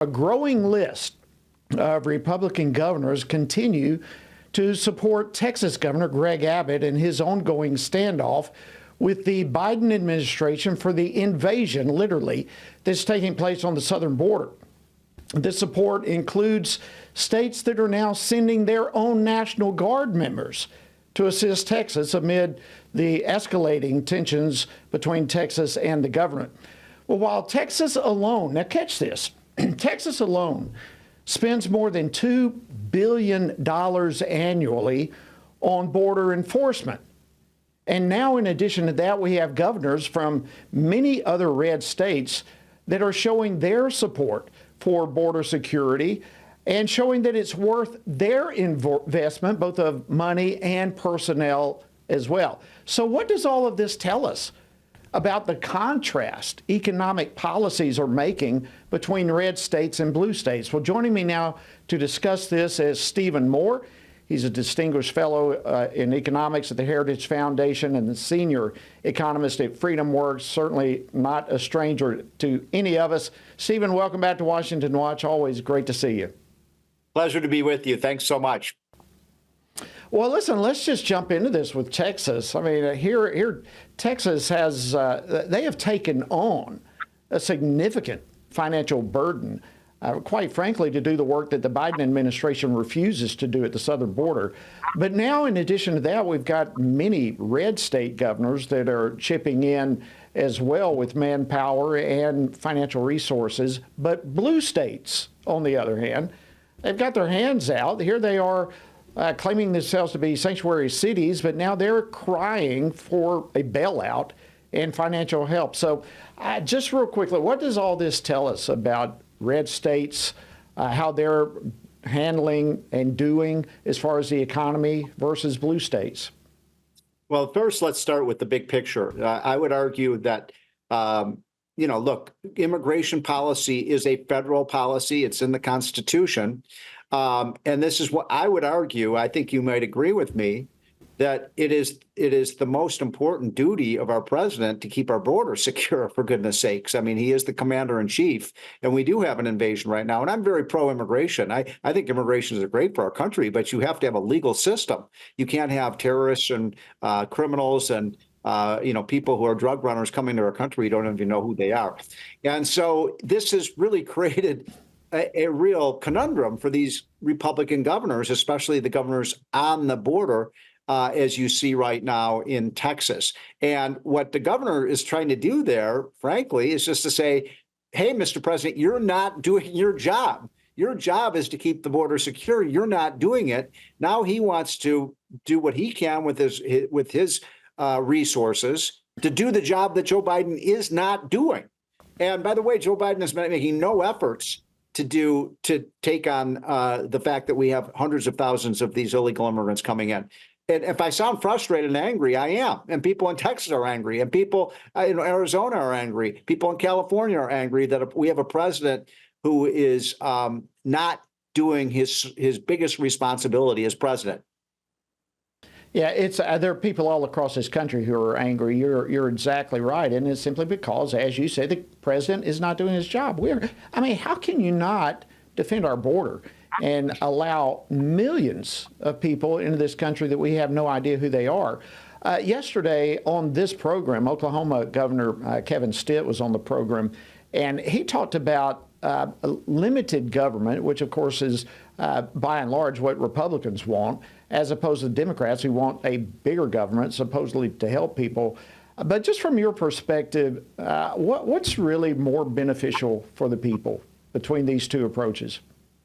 A growing list of Republican governors continue to support Texas Governor Greg Abbott in his ongoing standoff with the Biden administration for the invasion, literally, that's taking place on the southern border. This support includes states that are now sending their own National Guard members to assist Texas amid the escalating tensions between Texas and the government. Well, while Texas alone, now catch this, Texas alone spends more than $2 billion annually on border enforcement. And now, in addition to that, we have governors from many other red states that are showing their support for border security and showing that it's worth their investment, both of money and personnel as well. So what does all of this tell us about the contrast economic policies are making between red states and blue states? Well, joining me now to discuss this is Stephen Moore. He's a distinguished fellow in economics at the Heritage Foundation and the senior economist at FreedomWorks, certainly not a stranger to any of us. Stephen, welcome back to Washington Watch. Always great to see you. Pleasure to be with you. Thanks so much. Well, listen, let's just jump into this with Texas. I mean, here Texas has, they have taken on a significant financial burden, quite frankly, to do the work that the Biden administration refuses to do at the southern border. But now, in addition to that, we've got many red state governors that are chipping in as well with manpower and financial resources. But blue states, on the other hand, they've got their hands out. Here they are claiming themselves to be sanctuary cities, but now they're crying for a bailout and financial help. So just real quickly, what does all this tell us about red states, how they're handling and doing as far as the economy versus blue states? Well, first, let's start with the big picture. I would argue that, look, immigration policy is a federal policy. It's in the Constitution. And this is what I would argue. I think you might agree with me that it is the most important duty of our president to keep our border secure, for goodness sakes. I mean, he is the commander in chief, and we do have an invasion right now. And I'm very pro-immigration. I think immigration is great for our country, but you have to have a legal system. You can't have terrorists and criminals and people who are drug runners coming to our country. You don't even know who they are. And so this has really created a real conundrum for these Republican governors, especially the governors on the border, as you see right now in Texas. And what the governor is trying to do there, frankly, is just to say, hey, Mr. President, you're not doing your job. Your job is to keep the border secure. You're not doing it. Now he wants to do what he can with his resources to do the job that Joe Biden is not doing. And by the way, Joe Biden is making no efforts to take on the fact that we have hundreds of thousands of these illegal immigrants coming in. And if I sound frustrated and angry, I am. And people in Texas are angry, and people in Arizona are angry. People in California are angry that we have a president who is not doing his biggest responsibility as president. Yeah, it's there are people all across this country who are angry. You're exactly right, and it's simply because, as you say, the president is not doing his job. How can you not defend our border and allow millions of people into this country that we have no idea who they are? Yesterday on this program, Oklahoma Governor Kevin Stitt was on the program, and he talked about limited government, which of course is by and large what Republicans want, as opposed to Democrats who want a bigger government, supposedly to help people. But just from your perspective, what's really more beneficial for the people between these two approaches?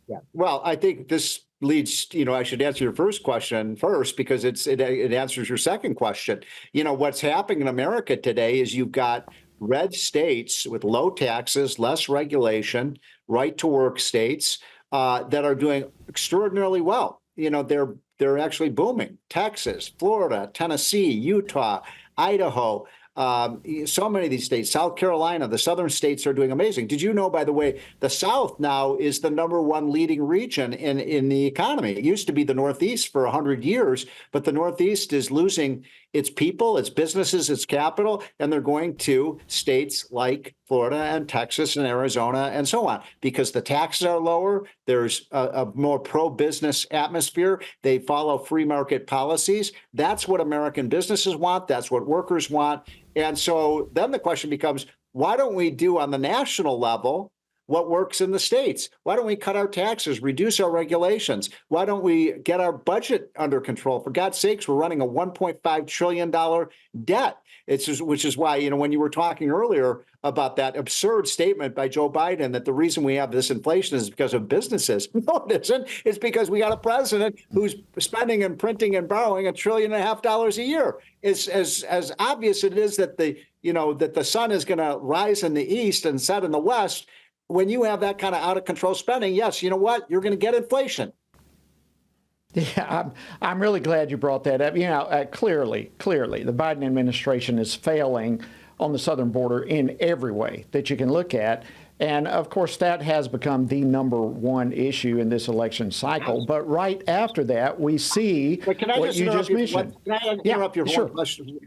Yeah. Well, I think this leads, I should answer your first question first because it answers your second question. What's happening in America today is you've got red states with low taxes, less regulation, right to work states that are doing extraordinarily well. They're actually booming. Texas, Florida, Tennessee, Utah, Idaho, so many of these states, South Carolina, the southern states are doing amazing. Did you know, by the way, the South now is the #1 leading region in the economy? It used to be the Northeast for 100 years, but the Northeast is losing its people, its businesses, its capital, and they're going to states like Florida and Texas and Arizona and so on, because the taxes are lower. There's a more pro-business atmosphere. They follow free market policies. That's what American businesses want. That's what workers want. And so then the question becomes, why don't we do on the national level what works in the states? Why don't we cut our taxes, reduce our regulations? Why don't we get our budget under control? For God's sakes, we're running a $1.5 trillion debt. Which is why, when you were talking earlier about that absurd statement by Joe Biden that the reason we have this inflation is because of businesses. No, it isn't. It's because we got a president who's spending and printing and borrowing $1.5 trillion a year. It's as obvious it is that the sun is going to rise in the east and set in the west. When you have that kind of out of control spending, yes, you know what? You're going to get inflation. Yeah, I'm really glad you brought that up. Clearly, the Biden administration is failing on the southern border in every way that you can look at. And of course, that has become the number one issue in this election cycle. But right after that, we see what you just mentioned. Can I interrupt your sure. question?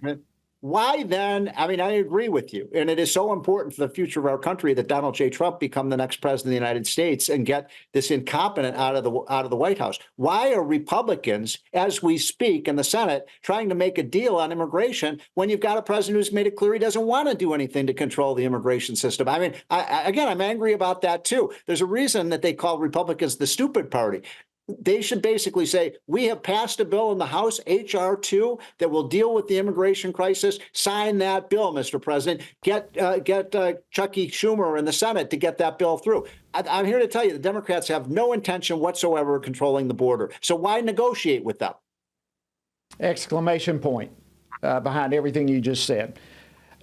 Why then? I mean, I agree with you. And it is so important for the future of our country that Donald J. Trump become the next president of the United States and get this incompetent out of the White House. Why are Republicans, as we speak in the Senate, trying to make a deal on immigration when you've got a president who's made it clear he doesn't want to do anything to control the immigration system? I mean, I'm angry about that, too. There's a reason that they call Republicans the stupid party. They should basically say, we have passed a bill in the House, H.R. 2, that will deal with the immigration crisis. Sign that bill, Mr. President. Get Chucky Schumer in the Senate to get that bill through. I'm here to tell you, the Democrats have no intention whatsoever of controlling the border. So why negotiate with them? Exclamation point behind everything you just said.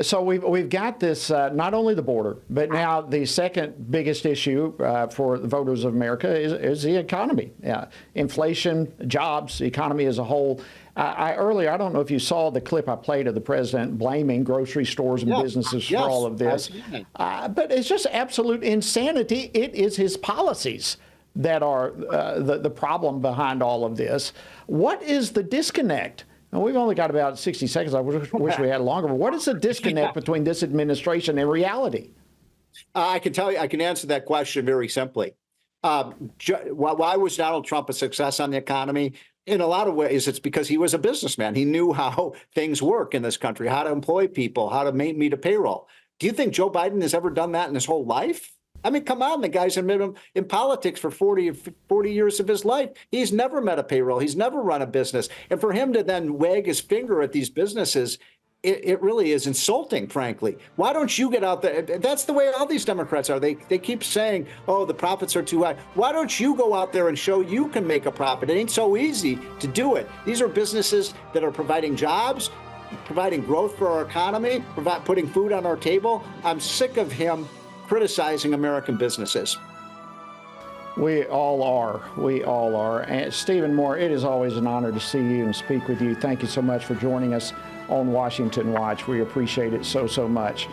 So we've got this, not only the border, but now the second biggest issue for the voters of America is the economy. Inflation, jobs, the economy as a whole. Earlier, I don't know if you saw the clip I played of the president blaming grocery stores and businesses for all of this. But it's just absolute insanity. It is his policies that are the problem behind all of this. What is the disconnect? We've only got about 60 seconds. I wish we had longer. But what is the disconnect between this administration and reality? I can tell you, I can answer that question very simply. Why was Donald Trump a success on the economy? In a lot of ways, it's because he was a businessman. He knew how things work in this country, how to employ people, how to meet a payroll. Do you think Joe Biden has ever done that in his whole life? I mean, come on, the guy's been in politics for 40 years of his life. He's never met a payroll. He's never run a business. And for him to then wag his finger at these businesses, it really is insulting, frankly. Why don't you get out there? That's the way all these Democrats are. They keep saying, oh, the profits are too high. Why don't you go out there and show you can make a profit? It ain't so easy to do it. These are businesses that are providing jobs, providing growth for our economy, putting food on our table. I'm sick of him criticizing American businesses. We all are. We all are. And Stephen Moore, it is always an honor to see you and speak with you. Thank you so much for joining us on Washington Watch. We appreciate it so much.